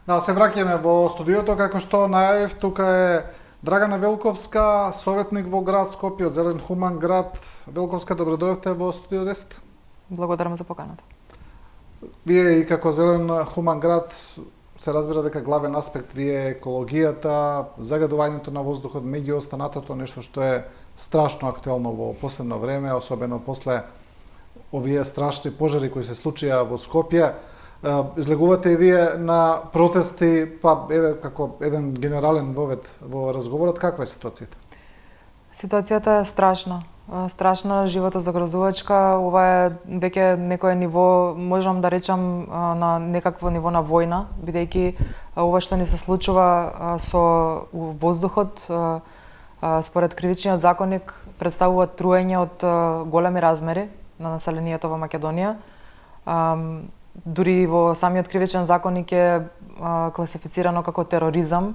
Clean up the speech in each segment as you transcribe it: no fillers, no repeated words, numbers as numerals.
Да, се враќаме во студиото, како што најавив, тука е Драгана Велковска, советник во град Скопје од Зелен хуман град. Велковска, добре дојдовте во студио 10. Благодарам за поканата. Вие и како Зелен хуман град се разбира дека главен аспект ви е екологијата, загадувањето на воздухот, меѓу останатото, нешто што е страшно актуелно во последно време, особено после овие страшни пожари кои се случија во Скопје. Излегувате и вие на протести, па еве како еден генерален вовед во разговорот, каква е ситуацијата? Ситуацијата е страшна. Страшна, животозагрозувачка. Ова е веќе некое ниво, можам да речам на некакво ниво на војна, бидејќи ова што ни се случува со воздухот, според кривичниот законник, представува труење од големи размери на населението во Македонија. Дури во самиот кривичен законник е класифицирано како тероризам,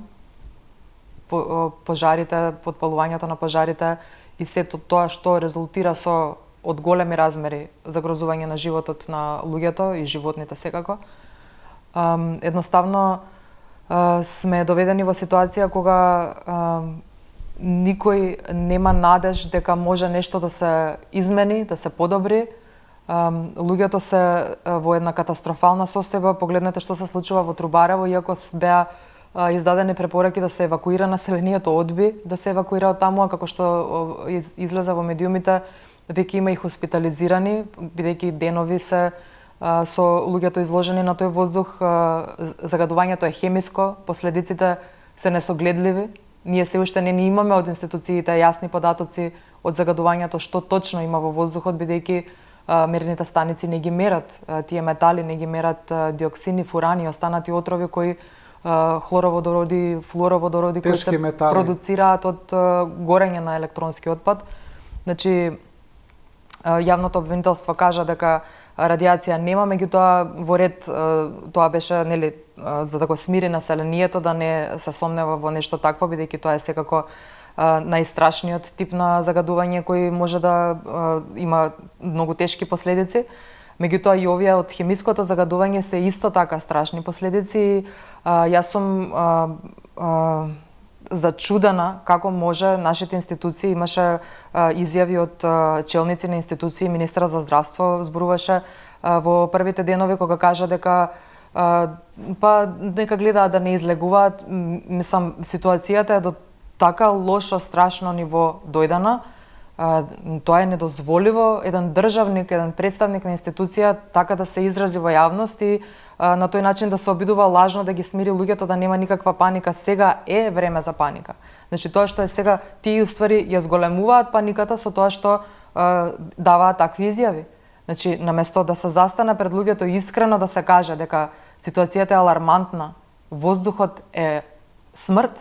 пожарите, подпалувањето на пожарите и сето тоа што резултира со од големи размери загрозување на животот на луѓето и животните секако. Едноставно сме доведени во ситуација кога никој нема надеж дека може нешто да се измени, да се подобри. Луѓето се во една катастрофална состојба. Погледнете што се случува во Трубарево, иако беа издадени препораки да се евакуира населението, одби да се евакуира од таму, а како што излезе во медиумите, веќе има и хоспитализирани, бидејќи денови се со луѓето изложени на тој воздух. Загадувањето е хемиско, последиците се несогледливи. Ние се уште не имаме од институциите јасни податоци од загадувањето што точно има во воздухот, бидејќи мерните станици не ги мерат тие метали, не ги мерат диоксини, фурани и останати отрови кои хлороводороди, флуороводороди кои се метали продуцираат од горење на електронски отпад. Значи, јавното обвинителство кажа дека радиација нема, меѓутоа во ред тоа беше, нели, за да го смири населението, да не се сомнева во нешто такво, бидејќи тоа е секако најстрашниот тип на загадување кој може да има многу тешки последици. Меѓутоа и овие од хемиското загадување се исто така страшни последици. Јас сум зачудена како може нашите институции, имаше изјави од челници на институции, министра за здравство зборуваше во првите денови кога кажа дека па нека гледаат да не излегуваат. Мислам, ситуацијата е до така лошо, страшно ниво дојдена. Тоа е недозволиво еден државник, еден представник на институција така да се изрази во јавност и на тој начин да се обидува лажно да ги смири луѓето, да нема никаква паника. Сега е време за паника. Значи тоа што е сега, тие уствари ја зголемуваат паниката со тоа што даваат такви изјави. Значи, наместо да се застане пред луѓето и искрено да се каже дека ситуацијата е алармантна, воздухот е смрт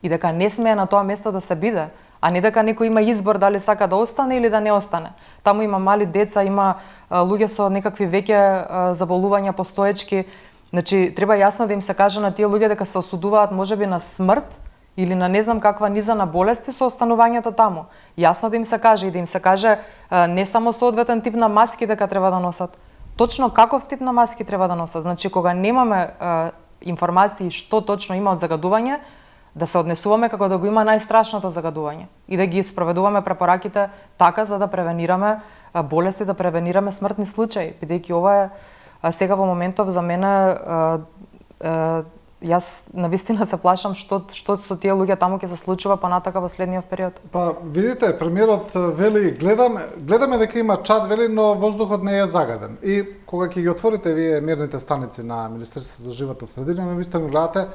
и дека не смее на тоа место да се биде, а не дека некој има избор дали сака да остане или да не остане. Таму има мали деца, има луѓе со некакви веќе заболувања постоечки. Значи, треба јасно да им се каже на тие луѓе дека се осудуваат можеби на смрт или на не знам каква низа на болести со останувањето таму. Јасно да им се каже и да им се каже не само соодветен тип на маски дека треба да носат, точно каков тип на маски треба да носат. Значи, кога немаме информации што точно има од загадување, да се однесуваме како да го има најстрашното загадување и да ги спроведуваме препораките така за да превенираме болести, да превенираме смртни случаи, бидејќи ова е сега во моментов за мене јас навистина се плашам што со тие луѓе таму ќе се случува понатака во следниот период. Па видите, премиерот вели гледаме дека има чад, вели, но воздухот не е загаден. И кога ќе ги отворите вие мерните станици на Министерството за животна средина, навистина гледате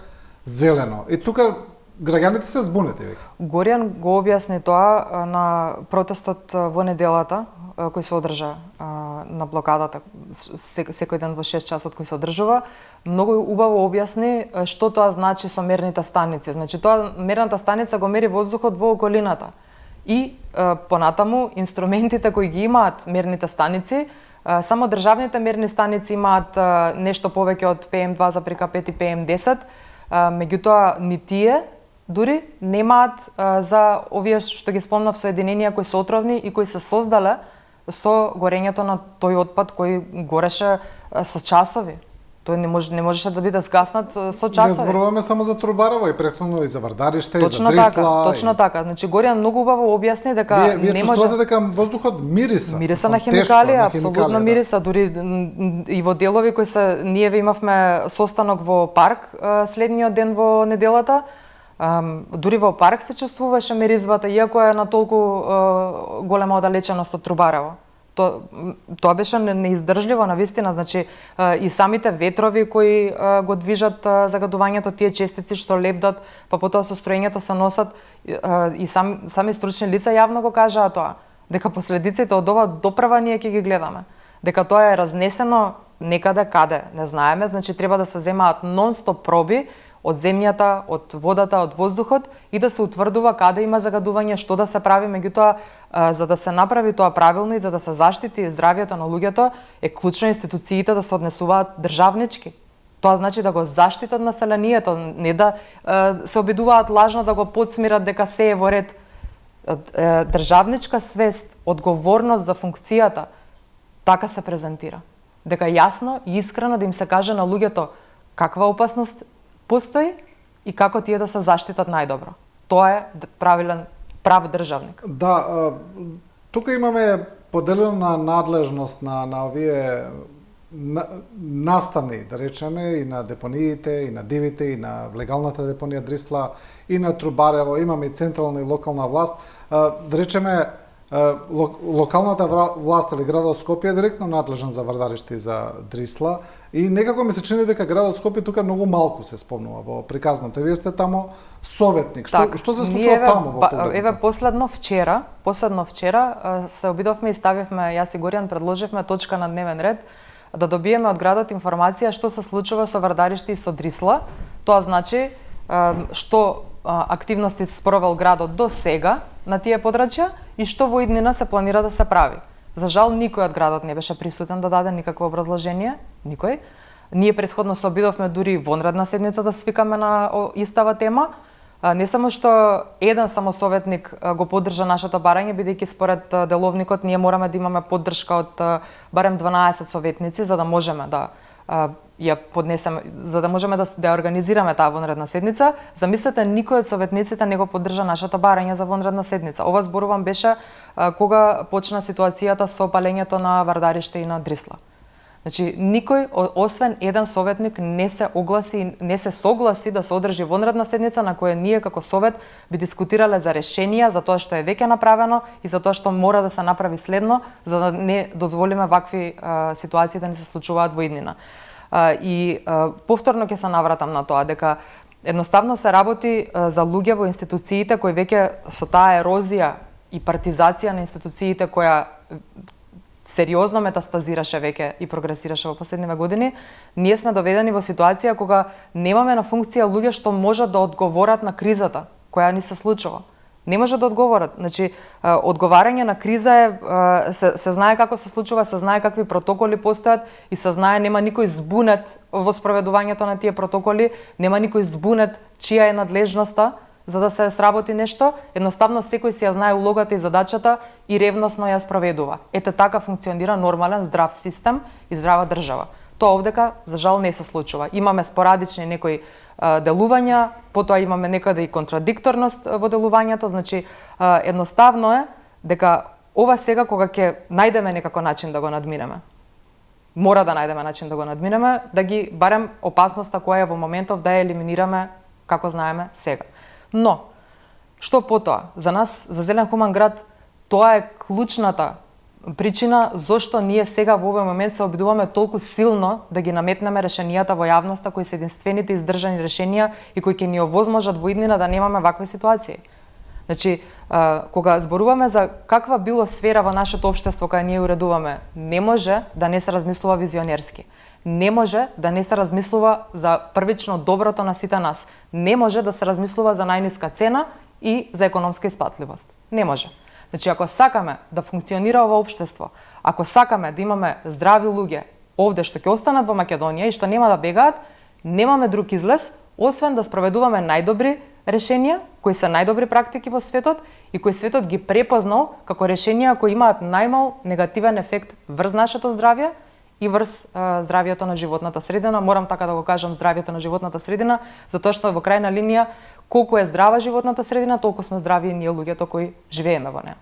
зелено. И тука граѓаните се збунети веќе. Горијан го објасни тоа на протестот во неделата кој се одржа на блокадата секој ден во 6 часот кој се одржува. Многу убаво објасни што тоа значи со мерните станици. Значи тоа мерната станица го мери воздухот во околината. И понатаму инструментите кои ги имаат мерните станици, само државните мерни станици имаат нешто повеќе од PM2,5 и PM10. Меѓутоа ни тие дури немаат за овие што ги спомнав соединенија кои се отровни и кои се создале со горењето на тој отпад кој гореше со часови. Тој не можеше да биде згаснат со Не часови. зборуваме само за Трубарево, и претходно и за Вардариште, и за Точно Дрисла. така, точно така. Значи Горијан многу убаво објасни дека Вие не чувствувате може дека воздухот мириса. Мириса на Тешко, хемикали, на апсолутно хемикали, мириса, дури и во делови кои се ние имавме состанок во парк следниот ден во неделата. Дури во парк се чувствуваше миризбата, иако е на толку голема оддалеченост од Трубарево. Тоа беше неиздржливо навистина, значи и самите ветрови кои го движат загадувањето, тие честици што лепдат, па потоа со строењето се носат, и сами стручни лица јавно го кажаа тоа, дека последиците од ова допрва ние ќе ги гледаме, дека тоа е разнесено некаде каде, не знаеме, значи треба да се земаат нон-стоп проби од земјата, од водата, од воздухот и да се утврдува каде има загадување, што да се прави, меѓутоа за да се направи тоа правилно и за да се заштити здравјето на луѓето, е клучно институциите да се однесуваат државнички. Тоа значи да го заштитат населението, не да се обидуваат лажно да го подсмират дека се е во ред. Државничка свест, одговорност за функцијата, така се презентира. Дека јасно и искрено да им се каже на луѓето каква опасност постои и како тие да се заштитат најдобро. Тоа е прав државник. Да, тука имаме поделена надлежност на овие настани, да речеме, и на депониите, и на дивите, и на легалната депонија Дрисла, и на Трубарево, имаме и централна и локална власт. Да речеме, локалната власт или градот Скопје е директно надлежен за Вардариште и за Дрисла, и некако ми се чини дека градот Скопје тука многу малку се спомнува во приказната. Вие сте тамо советник. Што се случува тамо во погледот? Еве последно вчера се обидовме и ставивме, јас и Горијан предложивме точка на дневен ред да добиеме од градот информација што се случува со Вардариште и со Дрисла. Тоа значи што активности спровел градот до сега на тие подрачја и што во иднина се планира да се прави. За жал, никој од градот не беше присутен да даде никакво образложение, никој. Ние претходно се обидовме дури вонредна седница да свикаме на истава тема. Не само што еден само советник го поддржа нашето барање, бидејќи според деловникот ние мораме да имаме поддршка од барем 12 советници за да можеме да ја поднесеме, за да можеме да организираме таа вонредна седница. Замислете, никој од советниците не го поддржа нашето барање за вонредна седница. Ова зборувам беше кога почна ситуацијата со палењето на Вардариште и на Дрисла. Значи, никој, освен еден советник, не се согласи да се одржи вонредна седница на која ние како совет би дискутирале за решенија, за тоа што е веќе направено и за тоа што мора да се направи следно, за да не дозволиме вакви ситуации да не се случуваат во иднина. И повторно ќе се навратам на тоа, дека едноставно се работи за луѓе во институциите кои веќе со таа ерозија и партизација на институциите која сериозно метастазираше веќе и прогресираше во последниве години, ние сме доведени во ситуација кога немаме на функција луѓе што можат да одговорат на кризата која ни се случува. Не може да одговорат. Значи, одговарање на криза е, се знае како се случува, се знае какви протоколи постојат и се знае нема никој збунет во спроведувањето на тие протоколи, нема никој збунет чија е надлежноста за да се сработи нешто, едноставно секој си ја знае улогата и задачата и ревносно ја спроведува. Ете така функционира нормален здрав систем и здрава држава. Тоа овдека за жал не се случува. Имаме спорадични некои делувања, потоа имаме некаде и контрадикторност во делувањето, значи едноставно е дека ова сега кога ќе најдеме некако начин да го надминеме. Мора да најдеме начин да го надминеме, да ги барем опасноста која е во моментов да ја елиминираме како знаеме сега. Но, што потоа? За нас, за Зелен хуман град, тоа е клучната причина зошто ние сега во овој момент се обидуваме толку силно да ги наметнеме решенијата во јавноста кои се единствените издржани решенија и кои ќе ни овозможат во иднина да немаме вакви ситуации. Значи, кога зборуваме за каква било сфера во нашето општество кај ние уредуваме, не може да не се размислува визионерски. Не може да не се размислува за првично доброто на сите нас. Не може да се размислува за најниска цена и за економска исплатливост. Не може. Значи, ако сакаме да функционира ова општество, ако сакаме да имаме здрави луѓе овде што ќе останат во Македонија и што нема да бегаат, немаме друг излез, освен да спроведуваме најдобри решенија, кои се најдобри практики во светот и кои светот ги препознал како решенија кои имаат најмал негативен ефект врз нашето здравје и врз здравието на животната средина. Морам така да го кажам, здравието на животната средина, затоа што во крајна линија колку е здрава животната средина, толку сме здрави и ние луѓето кои живееме во неа.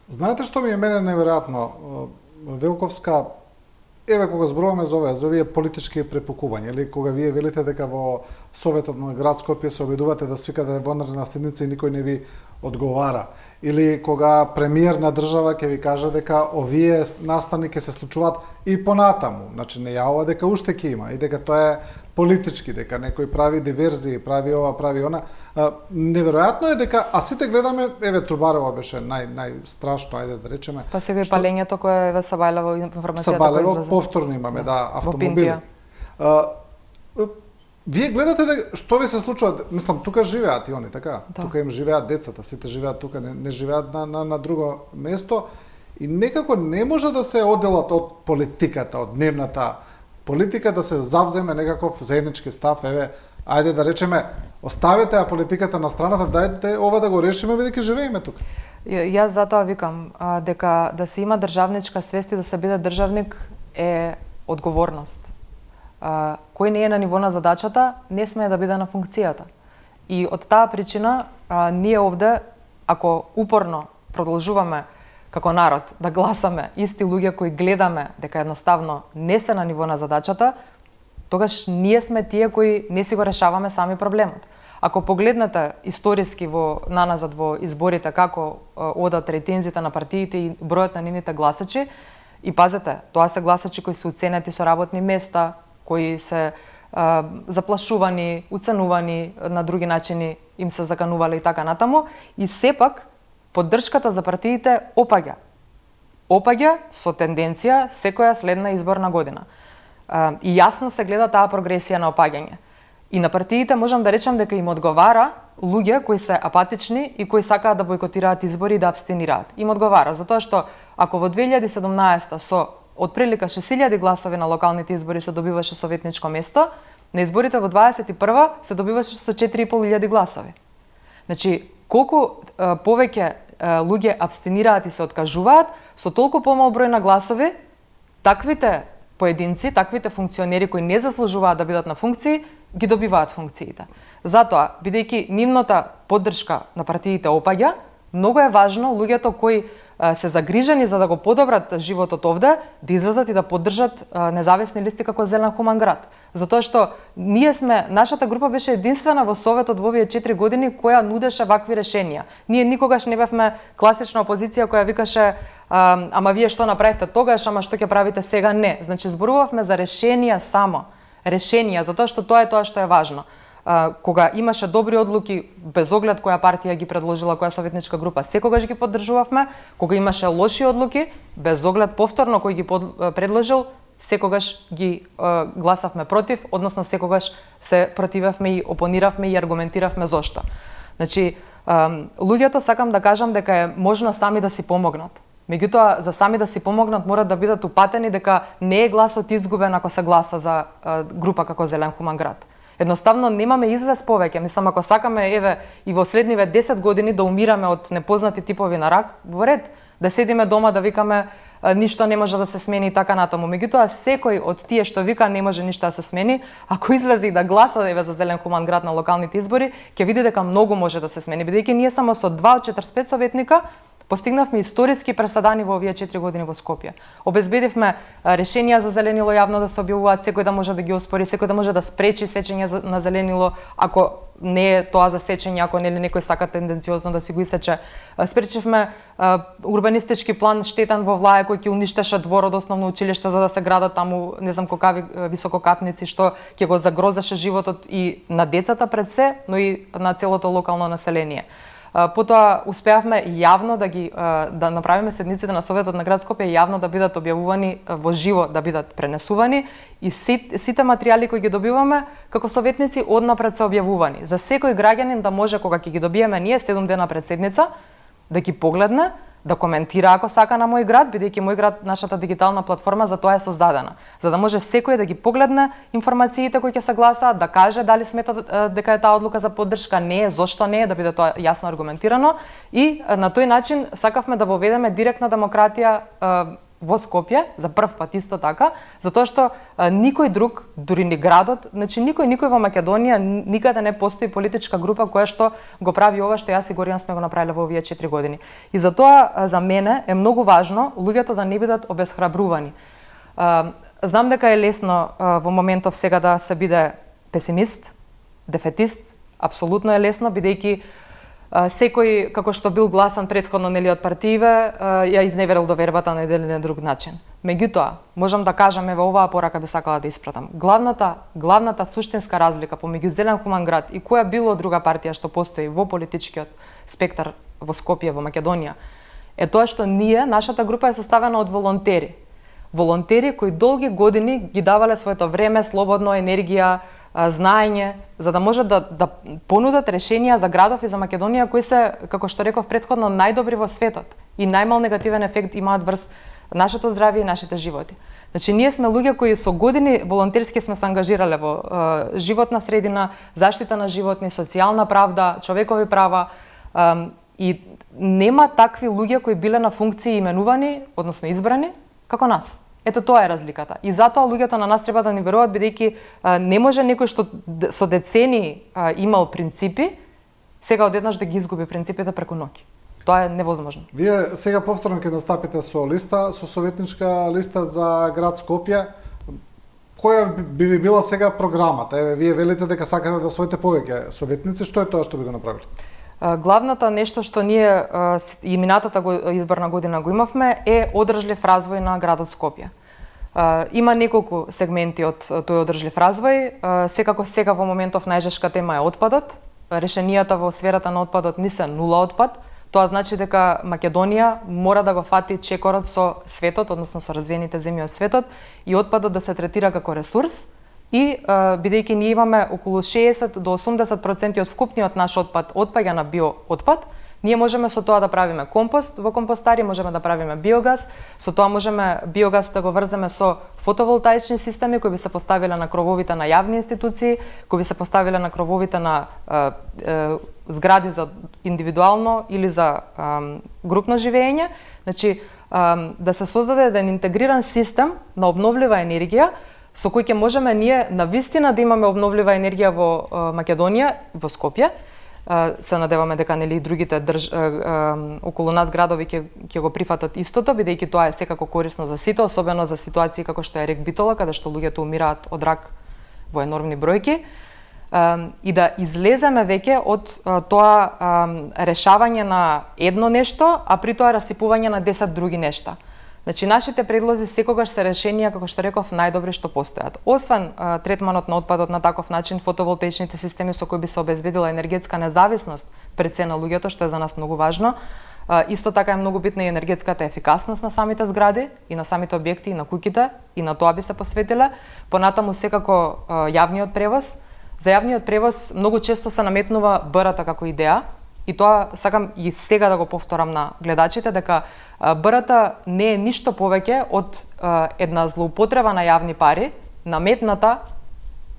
Знаете што ми е мене неверојатно? Велковска, еве кога зборуваме за овие политички препукувања, или кога вие велите дека во Советот на град Скопје се обидувате да свикате вонредна седница и никој не ви одговара, или кога премиер на држава ќе ви каже дека овие настани ќе се случуваат и понатаму, значи не јавува дека уште ќе има и дека тоа е политички, дека некој прави диверзии, прави ова, прави она. Неверојатно е дека, а сите гледаме, еве Трубарова беше најстрашно, ајде да речеме. Па сега палењето кое еве Сабајлево информацијата која излезе. Повторно имаме, да, автомобили. Вие гледате дека што ви се случува, мислам, тука живеат и они, така? Да. Тука им живеат децата, сите живеат тука, не живеат на друго место и некако не може да се оделат од политиката, од дневната политика, да се завземе некаков заеднички став, еве, ајде да речеме, оставете ја политиката на страната, дајте ова да го решиме, бидејќи живееме тука. Јас затоа викам дека да се има државничка свест и да се биде државник е одговорност. Кој не е на ниво на задачата, не смее да биде на функцијата. И од таа причина, ние овде, ако упорно продолжуваме како народ да гласаме исти луѓе кои гледаме дека едноставно не се на ниво на задачата, тогаш ние сме тие кои не си го решаваме сами проблемот. Ако погледнете историски наназад во изборите како одат рейтинзите на партиите и бројот на нивните гласачи, и пазете, тоа се гласачи кои се уценети со работни места, кои се заплашувани, уценувани, на други начини им се заканувале и така натаму, и сепак поддршката за партиите опаѓа. Опаѓа со тенденција секоја следна изборна година. И јасно се гледа таа прогресија на опаѓање. И на партиите можам да речам дека им одговара луѓе кои се апатични и кои сакаат да бойкотираат избори и да абстинираат. Им одговара, затоа што ако во 2017 со отприлика 6.000 гласови на локалните избори се добиваше советничко место, на изборите во 21 се добиваше со 4.500 гласови. Значи, колку повеќе луѓе абстинираат и се откажуваат, со толку помал број на гласови, таквите поединци, таквите функционери кои не заслужуваат да бидат на функции, ги добиваат функциите. Затоа, бидејќи нивната поддршка на партиите опаѓа, многу е важно луѓето кои се загрижени за да го подобрат животот овде, да излезат и да поддржат независни листи како Зелен хуман град. Затоа што нашата група беше единствена во Советот во овие 4 години која нудеше вакви решенија. Ние никогаш не бевме класична опозиција која викаше ама вие што направивте тогаш, ама што ќе правите сега, не. Значи зборувавме за решенија само. Решенија, затоа што тоа е што е важно. Кога имаше добри одлуки, без оглед која партија ги предложила, која советничка група, секогаш ги поддржувавме. Кога имаше лоши одлуки, без оглед повторно кој ги предложил, секогаш ги гласавме против, односно секогаш се противевме и опониравме и аргументиравме зошто. Значи, луѓето сакам да кажам дека е можно сами да си помогнат. Меѓутоа, за сами да си помогнат морат да бидат упатени дека не е гласот изгубен ако се гласа за група како Зелен хуман град. Едноставно немаме излез повеќе. Мислам, ако сакаме еве и во следниве 10 години да умираме од непознати типови на рак, во ред, да седиме дома да викаме ништо не може да се смени и така натаму. Меѓутоа, секој од тие што вика не може ништо да се смени, ако излезе и да гласа еве за Зелен хуман град на локалните избори, ќе види дека многу може да се смени, бидејќи ние само со 2 од 45 советника постигнавме историски преседани во овие 4 години во Скопје. Обезбедивме решенија за зеленило јавно да се објавуваат, секој да може да ги оспори, секој да може да спречи сечење на зеленило, ако не е тоа за сечење, ако нели некој сака тенденциозно да си го исече. Спречивме урбанистички план штетен во Влаја кој ќе уништеше двор од основно училиште за да се градат таму не знам колкави висококатници што ќе го загрозеше животот и на децата пред се, но и на целото локално население. Потоа успеавме јавно да направиме седниците на Советот на град Скопје јавно да бидат објавувани во живо, да бидат пренесувани и сите материјали кои ги добиваме како советници однапред се објавувани. За секој граѓанин да може кога ќе ги добиеме ние 7 дена пред седница да ги погледне, да коментира ако сака на мој град, бидејќи мој град, нашата дигитална платформа за тоа е создадена, за да може секој да ги погледне информациите кои ќе се гласаат, да каже дали смета дека е таа одлука за поддршка, не е, зошто не е, да биде тоа јасно аргументирано и на тој начин сакавме да воведеме директна демократија во Скопје за прв пат исто така, затоа што никој друг, дури ни градот, значи никој во Македонија никаде не постои политичка група која што го прави ова што јас и Горијан сме го направиле во овие 4 години. И затоа за мене е многу важно луѓето да не бидат обесхрабрувани. Знам дека е лесно во моментов сега да се биде песимист, дефетист, апсолутно е лесно, бидејќи секој, како што бил гласан претходно нели од партииве, ја изневерил довербата на еден или друг начин. Меѓутоа, можам да кажам, еве оваа порака би сакала да испратам. Главната суштинска разлика помеѓу Зелен хуман град и која било друга партија што постои во политичкиот спектар во Скопје, во Македонија, е тоа што нашата група е составена од волонтери. Волонтери кои долги години ги давале своето време, слободно, енергија, знаење, за да можат да понудат решенија за градов и за Македонија кои се, како што реков претходно, најдобри во светот и најмал негативен ефект имаат врз нашето здравје и нашите животи. Значи, ние сме луѓе кои со години волонтерски сме се ангажирале во животна средина, заштита на животни, социјална правда, човекови права и нема такви луѓе кои биле на функции именувани, односно избрани, како нас. Ето тоа е разликата. И затоа луѓето на нас треба да ни веруваат, бидејќи не може некој што со децени имал принципи, сега одеднаш да ги изгуби принципите преку ноќ. Тоа е невозможно. Вие сега повторно ќе настапите со листа, со советничка листа за град Скопје. Која би ви била сега програмата? Еве, вие велите дека сакате да освоите повеќе советници, што е тоа што би го направиле? Главната нешто што ние и минатата изборна година го имавме е одржлив развој на градот Скопје. Има неколку сегменти од тој одржлив развој. Секако сега во моментов најжешка тема е отпадот. Решенијата во сферата на отпадот не се нула отпад. Тоа значи дека Македонија мора да го фати чекорот со светот, односно со развиените земји од светот, и отпадот да се третира како ресурс. И бидејќи ние имаме околу 60 до 80% од вкупниот наш отпад отпаѓа на биоотпад, ние можеме со тоа да правиме компост во компостари, можеме да правиме биогаз, со тоа можеме биогаз да го врземе со фотоволтаични системи кои би се поставиле на крововите на јавни институции, кои би се поставиле на крововите на згради за индивидуално или за групно живење. Значи, да се создаде еден интегриран систем на обновлива енергија, со кој ќе можеме ние навистина да имаме обновлива енергија во Македонија, во Скопје. Се надеваме дека нели и другите околу нас градови ќе го прифатат истото, бидејќи тоа е секако корисно за сите, особено за ситуации како што е рек Битола, каде што луѓето умираат од рак во енормни бројки. И да излеземе веќе од тоа решавање на едно нешто, а при тоа расипување на 10 други нешта. Значи, нашите предлози секогаш се решенија, како што реков, најдобри што постојат. Освен третманот на отпадот на таков начин, фотоволтаичните системи со кои би се обезбедила енергетска независност пред се на луѓето, што е за нас многу важно. Исто така е многу битна и енергетската ефикасност на самите згради и на самите објекти и на куќите, и на тоа би се посветиле. Понатаму секако јавниот превоз. За јавниот превоз многу често се наметнува БРТ како идеја, и тоа сакам и сега да го повторам на гледачите, дека БРТ не е ништо повеќе од една злоупотреба на јавни пари, наметната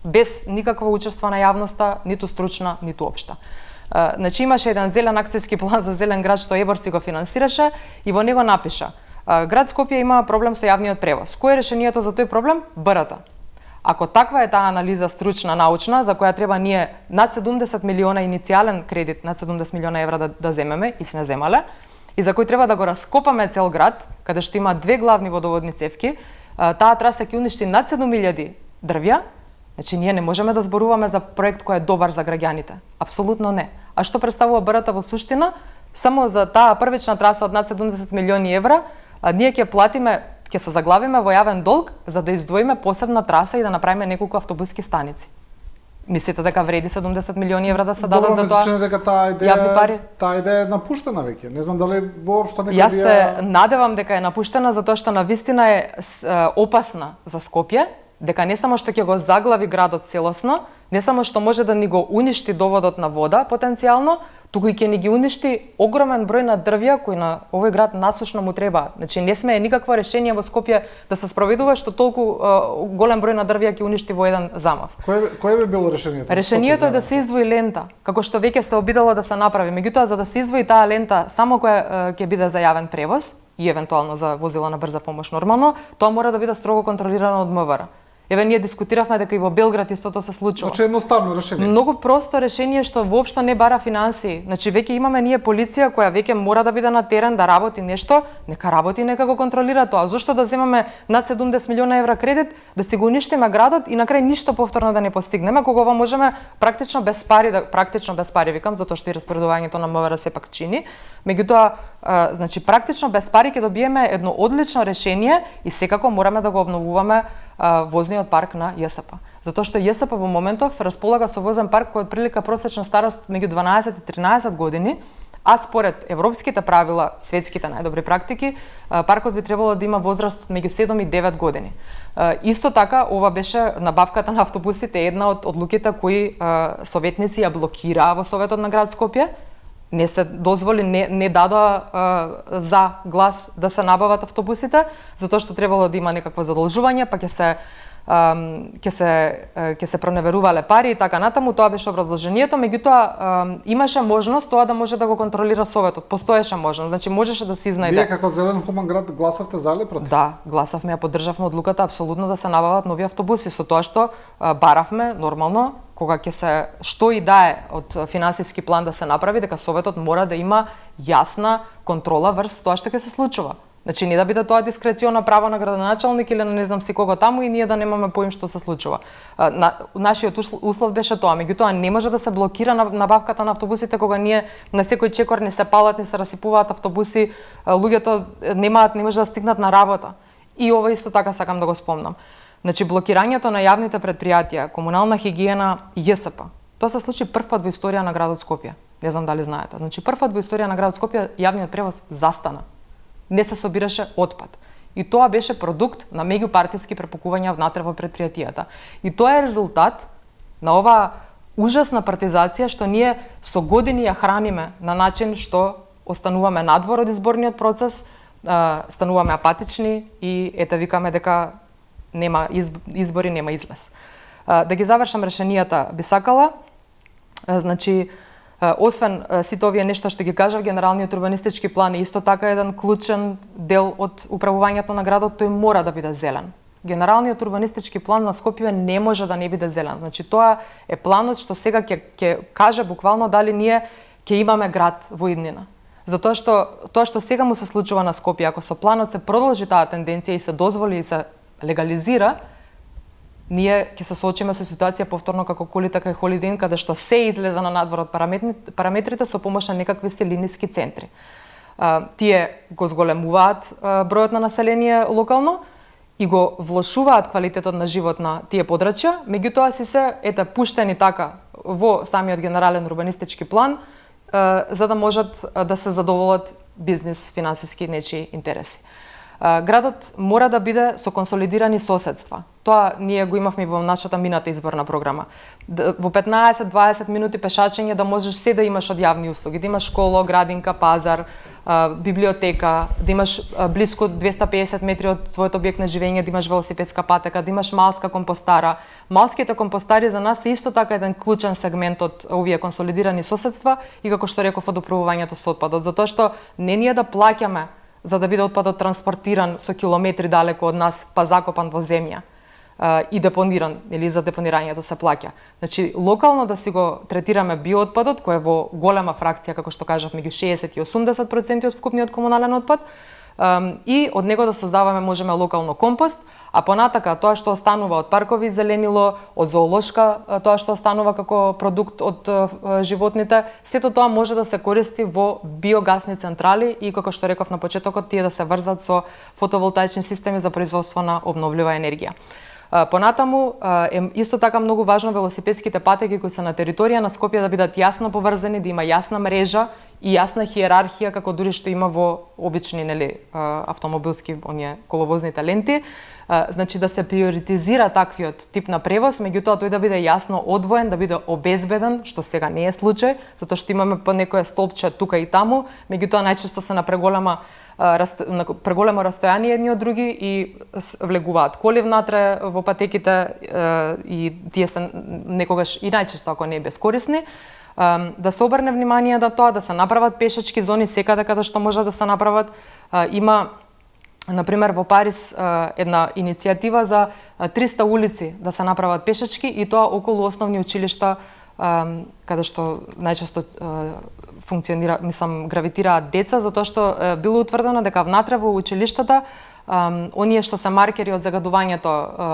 без никакво учество на јавноста, ниту стручна, ниту општа. Значи, имаше еден зелен акцијски план за зелен град што ЕБОР си го финансираше и во него напиша: град Скопје има проблем со јавниот превоз. Кој е решението за тој проблем? БРТ. Ако таква е таа анализа стручна, научна, за која треба ние над 70 милиона иницијален кредит, над 70 милиона евра да земеме, и сме земале, и за кој треба да го раскопаме цел град, каде што има 2 главни водоводни цевки, таа траса ќе уништи над 7000 дрвја, значи ние не можеме да зборуваме за проект кој е добар за граѓаните. Апсолутно не. А што представува БРТ во суштина? Само за таа првична траса од над 70 милиони евра, ние ќе платиме, ќе се заглавиме во јавен долг за да издвоиме посебна траса и да направиме неколку автобуски станици. Мислите дека вреди 70 милиони евра да се дадат за тоа? Добро, дека таа идеја е напуштена веќе. Не знам дали воопшто некој Јас се надевам дека е напуштена затоа што навистина е опасна за Скопје, дека не само што ќе го заглави градот целосно, не само што може да ни го уништи доводот на вода потенцијално, туку и ќе ни ги уништи огромен број на дрвја кои на овој град насушно му треба. Значи не сме никакво решение во Скопје да се спроведува што толку голем број на дрвја ќе уништи во еден замав. Кое би било решението? Решението е да се издвои лента, како што веќе се обидало да се направи. Меѓутоа, за да се издвои таа лента само која ќе биде за јавен превоз, и евентуално за возила на брза помош нормално, тоа мора да биде строго контролирано од МВР. Еве ние дискутиравме дека и во Белград истото се случува. Значи едноставно решение. Многу просто решение што воопшто не бара финансии. Значи веќе имаме ние полиција која веќе мора да биде на терен да работи нешто, нека работи, нека го контролира тоа. Зошто да земаме над 70 милиона евра кредит, да си го уништиме градот и на крај ништо повторно да не постигнеме, кога ова можеме практично без пари викам, затоа што и распоредувањето на МВР сепак чини. Меѓутоа, значи практично без пари ќе добиеме едно одлично решение и секако мораме да го обновуваме возниот парк на ЈСП. Затоа што ЈСП во моментов располага со возен парк кој прилика просечна старост меѓу 12 и 13 години, а според европските правила, светските најдобри практики, паркот би требало да има возраст меѓу 7 и 9 години. Исто така, ова беше набавката на автобусите една од одлуките кои советници ја блокираа во Советот на град Скопје. Не се дозволи, не дадоа за глас да се набават автобусите, затоа што требало да има некакво задолжување, па ќе се проневерувале пари и така натаму, тоа беше образложението, меѓутоа имаше можност тоа да може да го контролира Советот, постоеше можност, значи можеше да се изнајде. Вие како Зелен Хуман град гласавте за или против? Да, гласавме, ја поддржавме одлуката апсолутно да се набават нови автобуси, со тоа што баравме нормално кога ќе се што и да е од финансиски план да се направи, дека Советот мора да има јасна контрола врз тоа што ќе се случува. Значи не да биде тоа дискрециона право на градоначалник или на не знам си кого таму и ние да немаме поим што се случува. Нашиот услов беше тоа, меѓутоа не може да се блокира набавката на автобусите кога ние на секој чекор не се палат, не се расипуваат автобуси, луѓето не може да стигнат на работа. И ова исто така сакам да го спомнам. Значи блокирањето на јавните претпријатија, комунална хигиена и ЈСП. Тоа се случи прв пат во историја на градот Скопје. Не знам дали знаете. Значи прв пат во историја на градот Скопје јавниот превоз застана. Не се собираше отпад. И тоа беше продукт на меѓупартиски препукувања внатре во претпријатијата. И тоа е резултат на оваа ужасна партизација што ние со години ја храниме на начин што остануваме надвор од изборниот процес, стануваме апатични и ете викаме дека нема избори, нема излез. Да ги завршам решенијата би сакала, значи освен сите овие нешта што ги кажав, генералниот урбанистички план е исто така еден клучен дел од управувањето на градот, тој мора да биде зелен. Генералниот урбанистички план на Скопје не може да не биде зелен. Значи тоа е планот што сега ќе каже буквално дали ние ќе имаме град во иднина. Затоа што тоа што сега му се случува на Скопје, ако со планот се продолжи таа тенденција и се дозволи и се легализира, ние ќе се соочиме со ситуација повторно како Колита кај Холидин, каде што се излеза на надвор од параметрите со помош на некакви селиниски центри. Тие го зголемуваат бројот на население локално и го влошуваат квалитетот на живот на тие подрачја, меѓутоа си се пуштени така во самиот генерален урбанистички план за да можат да се задоволат бизнис, финансиски нечии интереси. Градот мора да биде со консолидирани соседства. Тоа ние го имавме во нашата мината изборна програма. Во 15-20 минути пешачење да можеш се да имаш од јавни услуги, да имаш школа, градинка, пазар, библиотека, да имаш блиску 250 метри од твојот објект на живење, да имаш велосипедска патека, да имаш малска компостара. Малските компостари за нас се исто така еден клучен сегмент од овие консолидирани соседства и како што реков од управувањето со отпадот, затоа што не ние да плаќаме за да биде отпадот транспортиран со километри далеко од нас, па закопан во земја и депониран, или за депонирањето се плаќа. Значи, локално да си го третираме биоотпадот, кој е во голема фракција, како што кажав, меѓу 60 и 80% од вкупниот комунален отпад, и од него да создаваме можеме локално компост, а понатака тоа што останува од паркови зеленило, од зоолошка, тоа што останува како продукт од животните, сето тоа може да се користи во биогасни централи и како што реков на почетокот, тие да се врзат со фотоволтаични системи за производство на обновлива енергија. Понатаму е исто така многу важно велосипедските патеки кои се на територија на Скопје да бидат јасно поврзани, да има јасна мрежа и јасна хиерархија како дури што има во обични автомобилски коловозните ленти. Значи да се приоритизира таквиот тип на превоз, меѓутоа тој да биде јасно одвоен, да биде обезбеден, што сега не е случај, затоа што имаме по некое столбче тука и таму, меѓутоа најчесто се на преголемо растојание едни од други и влегуваат коли внатре во патеките и тие се некогаш и најчесто ако не е бескорисни. Да се обрне внимание на тоа, да се направат пешачки зони секаде каде што може да се направат. Има например во Париз една иницијатива за 300 улици да се направат пешачки и тоа околу основни училишта каде што најчесто гравитираат деца, затоа што било утврдено дека внатре во училиштата оние што се маркери од загадувањето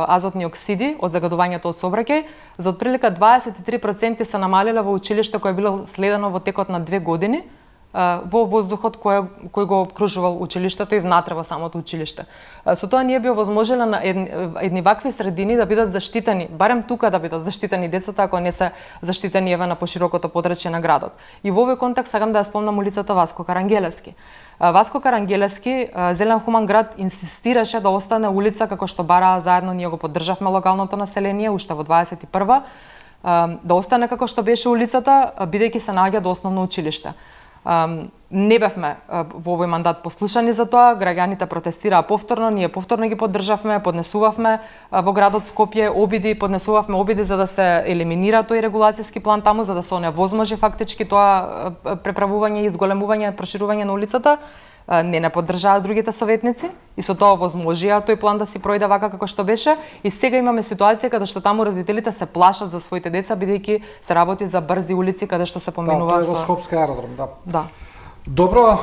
азотни оксиди, од загадувањето од сообраќај, за отприлика 23% се намалиле во училиште кое било следено во текот на 2 години во воздухот кој го обкружувал училиштето и внатре во самото училиште. Со тоа ние би овозможеле на едни вакви средини да бидат заштитени, барем тука да бидат заштитени децата, ако не се заштитени еве на поширокото подрачје на градот. И во овој контекст сакам да ја спомнам улицата Васко Карангелевски. Васко Карангелевски, Зелен хуман град инсистираше да остане улица како што бараа заедно, ние го поддржавме локалното население уште во 21-ва, да остане како што беше улицата, бидејќи се наоѓа до основно училиште. Не бевме во овој мандат послушани за тоа, граѓаните протестираа повторно, ние повторно ги поддржавме, поднесувавме во градот Скопје поднесувавме обиди за да се елиминира тој регулацијски план таму, за да се оневозможи фактички тоа преправување и изголемување, проширување на улицата. Не поддржаа другите советници и со тоа возможија тој план да си пројде вака како што беше, и сега имаме ситуација каде што таму родителите се плашат за своите деца бидејќи се работи за брзи улици каде што се поминува со Скопски аеродром, Да. Добро,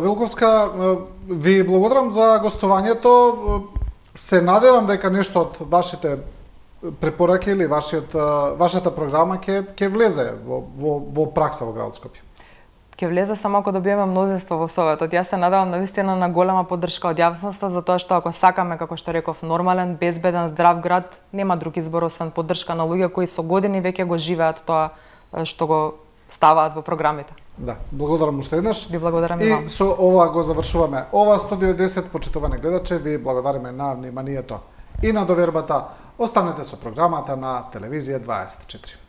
Вилковска, ви благодарам за гостувањето. Се надевам дека нешто од вашите препораки или вашата програма ќе влезе во пракса во градот Скопје. Ќе влезе само ако добиеме мнозинство во Советот. Јас се надевам навистина на голема поддршка од јавноста, затоа што ако сакаме, како што реков, нормален, безбеден, здрав град, нема друг избор освен поддршка на луѓе кои со години веќе го живеат тоа што го ставаат во програмите. Да, благодарам уште еднаш. Ви благодарам и вам. И со ова го завршуваме. Ова Студио 10, почитувани гледачи, ви благодариме на вниманието и на довербата. Останете со програмата на Телевизија 24.